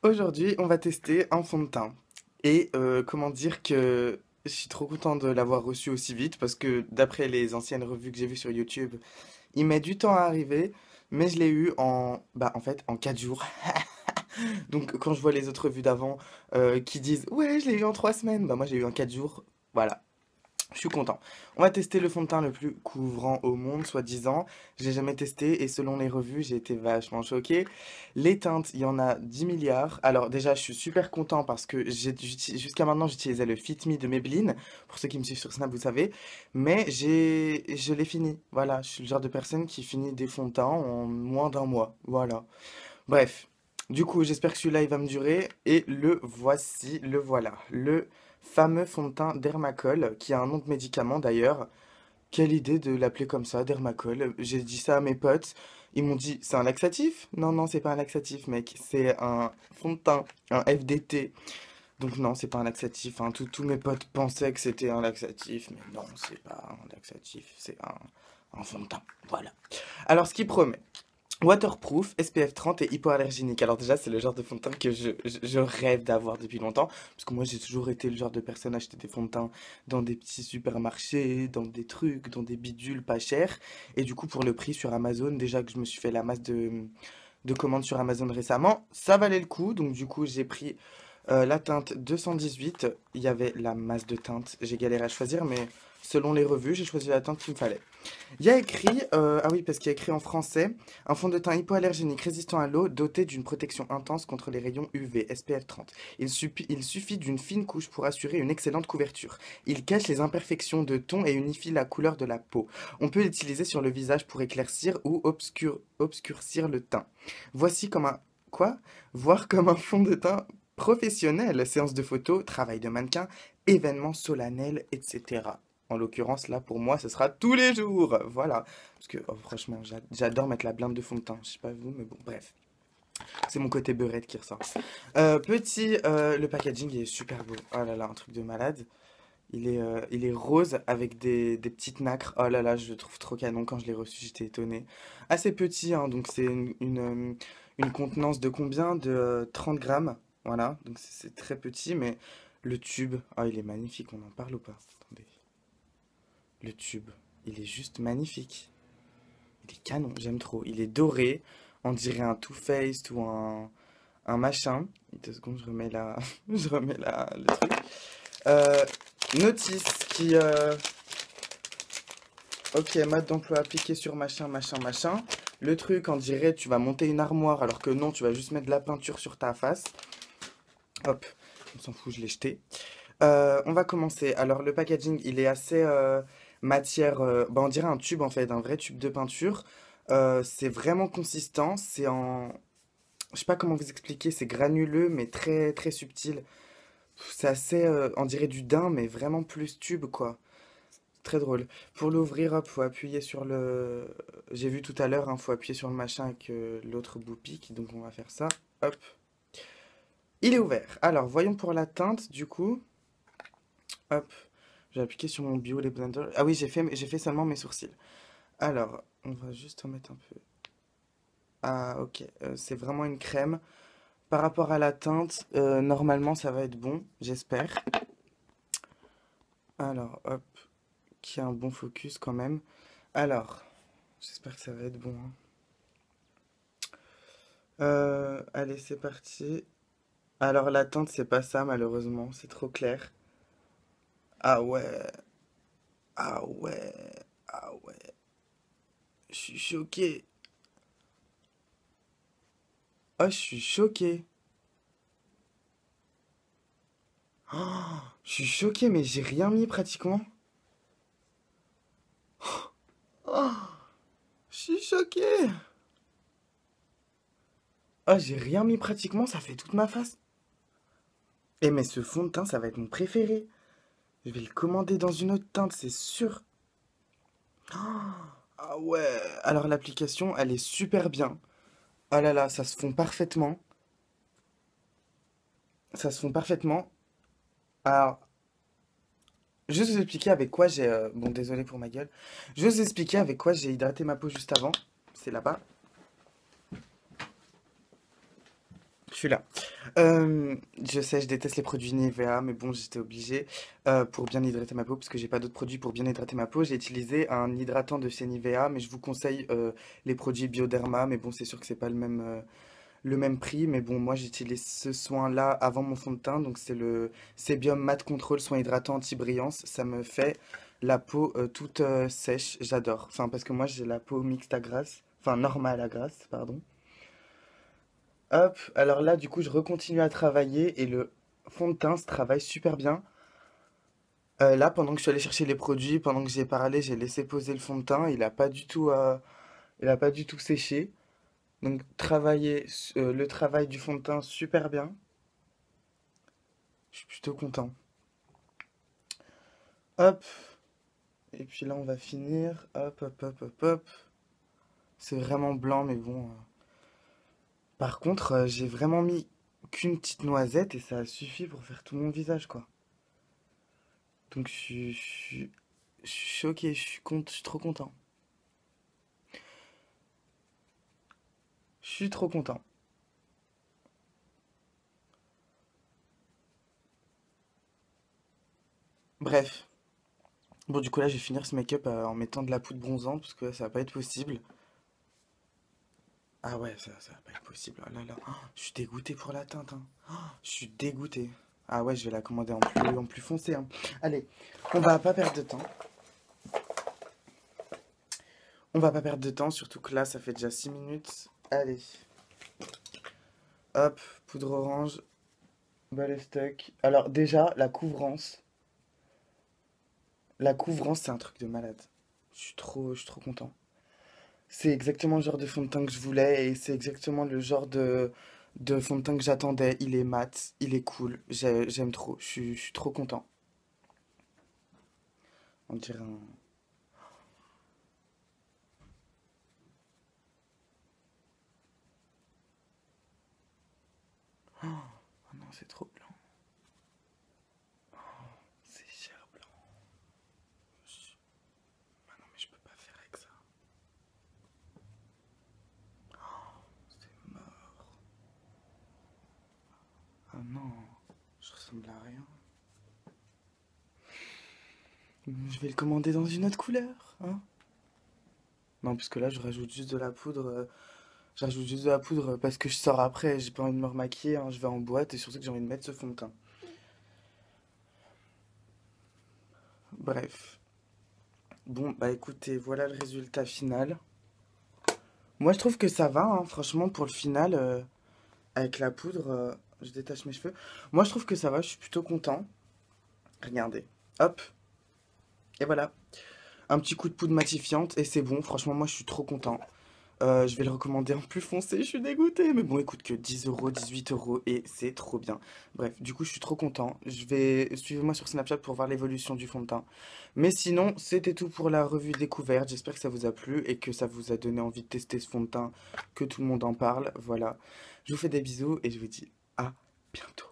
Aujourd'hui, on va tester un fond de teint. Et comment dire que je suis trop content de l'avoir reçu aussi vite parce que d'après les anciennes revues que j'ai vues sur YouTube, il met du temps à arriver, mais je l'ai eu en fait, en 4 jours. Donc quand je vois les autres revues d'avant qui disent «Ouais, je l'ai eu en 3 semaines», bah moi j'ai eu en 4 jours. Voilà. Je suis content. On va tester le fond de teint le plus couvrant au monde, soi-disant. Je l'ai jamais testé et selon les revues, j'ai été vachement choqué. Les teintes, il y en a 10 milliards. Alors déjà, je suis super content parce que jusqu'à maintenant, j'utilisais le Fit Me de Maybelline. Pour ceux qui me suivent sur Snap, vous savez. Mais je l'ai fini. Voilà, je suis le genre de personne qui finit des fonds de teint en moins d'un mois. Voilà. Bref, du coup, j'espère que celui-là, il va me durer. Et le voici, le voilà. Le fameux fond de teint Dermacol, qui a un nom de médicament d'ailleurs. Quelle idée de l'appeler comme ça, Dermacol. J'ai dit ça à mes potes. Ils m'ont dit, c'est un laxatif? Non, non, c'est pas un laxatif, mec. C'est un fond de teint, un FDT. Donc non, c'est pas un laxatif, hein. Tous mes potes pensaient que c'était un laxatif, mais non, c'est pas un laxatif, c'est un fond de teint. Voilà. Alors, ce qui promet. Waterproof, SPF 30 et hypoallergénique. Alors déjà, c'est le genre de fond de teint que je rêve d'avoir depuis longtemps. Parce que moi, j'ai toujours été le genre de personne à acheter des fonds de teint dans des petits supermarchés, dans des trucs, dans des bidules pas chers. Et du coup, pour le prix sur Amazon, déjà que je me suis fait la masse de commandes sur Amazon récemment, ça valait le coup. Donc du coup, j'ai pris la teinte 218. Il y avait la masse de teintes. J'ai galéré à choisir, mais selon les revues, j'ai choisi la teinte qu'il me fallait. Il y a écrit, ah oui, parce qu'il y a écrit en français, un fond de teint hypoallergénique résistant à l'eau, doté d'une protection intense contre les rayons UV, SPF 30. Il suffit d'une fine couche pour assurer une excellente couverture. Il cache les imperfections de ton et unifie la couleur de la peau. On peut l'utiliser sur le visage pour éclaircir ou obscurcir le teint. Voici comme un... Quoi? Voir comme un fond de teint professionnel, séance de photos, travail de mannequin, événements solennels, etc. En l'occurrence, là, pour moi, ce sera tous les jours. Voilà. Parce que, oh, franchement, j'adore mettre la blinde de fond de teint. Je sais pas vous, mais bon, bref. C'est mon côté beurette qui ressort. Le packaging il est super beau. Oh là là, un truc de malade. Il est rose avec des petites nacres. Oh là là, je le trouve trop canon. Quand je l'ai reçu, j'étais étonné. Assez petit, hein, donc c'est une contenance de combien? De 30 grammes. Voilà, donc c'est très petit, mais le tube, oh, il est magnifique. On en parle ou pas? Attendez. Le tube, il est juste magnifique. Il est canon, j'aime trop. Il est doré, on dirait un Too Faced ou un machin. 2 secondes, je remets je remets le truc. Euh, Notice qui... Ok, mode d'emploi appliqué sur machin, machin, machin. Le truc, on dirait tu vas monter une armoire alors que non, tu vas juste mettre de la peinture sur ta face. Hop, on s'en fout, je l'ai jeté. On va commencer. Alors le packaging, il est assez matière, bah, on dirait un tube en fait, un vrai tube de peinture. C'est vraiment consistant. Je sais pas comment vous expliquer. C'est granuleux mais très très subtil. C'est assez, on dirait du daim mais vraiment plus tube quoi. Très drôle. Pour l'ouvrir, hop, faut appuyer sur le. J'ai vu tout à l'heure, hein, faut appuyer sur le machin avec l'autre bout pique. Donc on va faire ça. Hop. Il est ouvert. Alors voyons pour la teinte du coup. Hop. J'ai appliqué sur mon Bio Blender. Ah oui, j'ai fait seulement mes sourcils. Alors, on va juste en mettre un peu. Ah, ok. C'est vraiment une crème. Par rapport à la teinte, normalement, ça va être bon, j'espère. Alors, hop. Qu'il y a un bon focus quand même. Alors, j'espère que ça va être bon, hein. Allez, c'est parti. Alors, la teinte, c'est pas ça, malheureusement. C'est trop clair. Ah ouais. Ah ouais. Ah ouais. Je suis choqué. Oh, je suis choqué. Oh, je suis choqué, mais j'ai rien mis pratiquement. Oh, je suis choqué. Oh, j'ai rien mis pratiquement, ça fait toute ma face. Eh, mais ce fond de teint, ça va être mon préféré. Je vais le commander dans une autre teinte, c'est sûr. Ah ouais. Alors, l'application, elle est super bien. Oh là là, ça se fond parfaitement. Ça se fond parfaitement. Alors, juste vous expliquer avec quoi j'ai... Bon, désolé pour ma gueule. Je vais vous expliquer avec quoi j'ai hydraté ma peau juste avant. C'est là-bas. Je suis là. Je sais, je déteste les produits Nivea, mais bon, j'étais obligée pour bien hydrater ma peau, parce que j'ai pas d'autres produits pour bien hydrater ma peau. J'ai utilisé un hydratant de chez Nivea, mais je vous conseille les produits Bioderma, mais bon, c'est sûr que c'est pas le même prix, mais bon, moi j'utilise ce soin-là avant mon fond de teint, donc c'est le Sebium Matte Control Soin Hydratant Anti-Brillance. Ça me fait la peau toute sèche, j'adore. Enfin, parce que moi j'ai la peau mixte à grasse, enfin normale à grasse, pardon. Hop, alors là, du coup, je recontinue à travailler et le fond de teint se travaille super bien. Là, pendant que je suis allé chercher les produits, pendant que j'ai parlé, j'ai laissé poser le fond de teint. Il a pas du tout séché. Donc, le travail du fond de teint super bien. Je suis plutôt content. Hop, et puis là, on va finir. Hop, hop, hop, hop, hop. C'est vraiment blanc, mais bon. Par contre, j'ai vraiment mis qu'une petite noisette et ça a suffi pour faire tout mon visage, quoi. Donc, je suis choqué, je suis trop content. Je suis trop content. Bref. Bon, du coup, là, je vais finir ce make-up en mettant de la poudre bronzante parce que là, ça va pas être possible. Ah ouais, ça va pas être possible. Oh là là. Oh, je suis dégoûté pour la teinte, hein. Oh, je suis dégoûté. Ah ouais, je vais la commander en plus foncé, hein. Allez, on va pas perdre de temps. On va pas perdre de temps, surtout que là, ça fait déjà 6 minutes. Allez, hop, poudre orange, balai stock. Alors, déjà, la couvrance. La couvrance, c'est un truc de malade. Je suis trop content. C'est exactement le genre de fond de teint que je voulais et c'est exactement le genre de fond de teint que j'attendais. Il est mat, il est cool, j'aime trop, je suis trop content. On dirait un... Oh non, c'est trop blanc, c'est cher blanc. Je- Ah non, mais je peux pas faire avec ça. C'est mort. Ah non, je ressemble à rien. Je vais le commander dans une autre couleur, hein? Non, puisque là, je rajoute juste de la poudre. Je rajoute juste de la poudre parce que je sors après, j'ai pas envie de me remaquiller, hein, je vais en boîte et surtout que j'ai envie de mettre ce fond de teint. Bref. Bon, bah écoutez, voilà le résultat final. Moi, je trouve que ça va, hein, franchement, pour le final, avec la poudre, je détache mes cheveux. Moi, je trouve que ça va, je suis plutôt content. Regardez. Hop, et voilà. Un petit coup de poudre matifiante et c'est bon. Franchement, moi, je suis trop content. Je vais le recommander en plus foncé, je suis dégoûté. Mais bon, écoute, que 10 euros, 18 euros et c'est trop bien. Bref, du coup, je suis trop content. Suivez-moi sur Snapchat pour voir l'évolution du fond de teint. Mais sinon, c'était tout pour la revue découverte. J'espère que ça vous a plu et que ça vous a donné envie de tester ce fond de teint, que tout le monde en parle. Voilà. Je vous fais des bisous et je vous dis à bientôt.